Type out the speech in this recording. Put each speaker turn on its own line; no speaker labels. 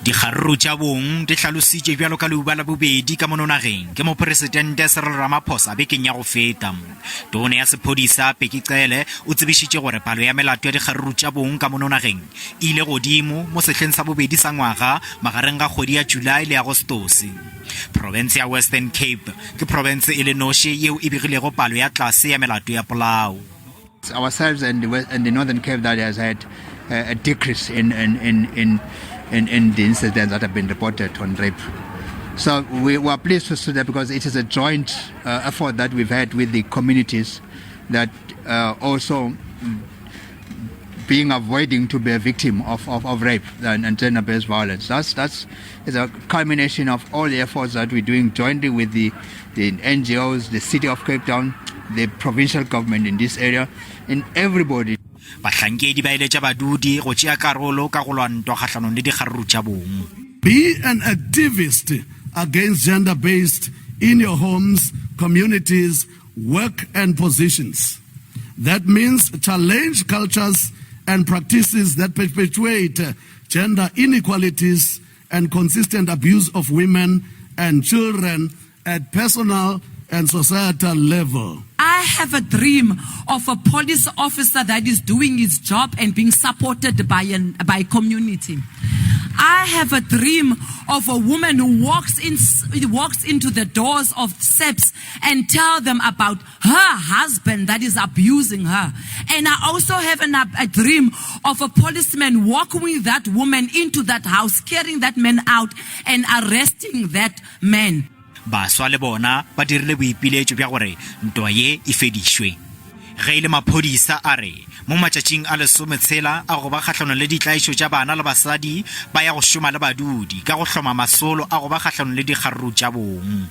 Dikgaruru tša bong di hlalositše bjalo ka leuba la bobedi ka mononageng ke mopresidente Cyril Ramaphosa bekeng ya go feta. Tone ya Sepodisa tseye o tsebišitše gore palo ya melato ya dikgaruru tša bong ka mononageng ile godimo mo sehleng sa bobedi sa ngwaga magareng ga kgwedi ya Julae le Agostose. Province ya Western Cape ke province e le noši yeo e begilego palo ya tlase ya melato ya polao.
Ourselves and the Northern Cape that has had a decrease in the incidents that have been reported on rape. So we were pleased to see that because it is a joint effort that we've had with the communities that also avoiding to be a victim of rape and gender-based violence. That's is a culmination of all the efforts that we're doing jointly with the NGOs, the City of Cape Town, the provincial government in this area, and everybody.
Bahlankedi ba eletša badudi go tšea karolo ka go lwantwa kgatlhanong le dikgaruru tša bong.
Be an activist against gender-based in your homes, communities, work and positions. That means challenge cultures and practices that perpetuate gender inequalities and consistent abuse of women and children at personal and societal level.
I have a dream of a police officer that is doing his job and being supported by community. I have a dream of a woman who walks into the doors of SABC and tell them about her husband that is abusing her. And I also have a dream of a policeman walking with that woman into that house, carrying that man out and arresting that man.
Baswa le bona ba dirile boipiletšo bja gore ntwa ye e fedišwe. Ge ile maphodisa a re mo matšatšing a 16 a go ba kgatlhanong le ditlaišo tša bana le basadi ba ya go šoma le badudi ka go hloma masolo a go ba kgatlhanong le dikgaruru tša bong.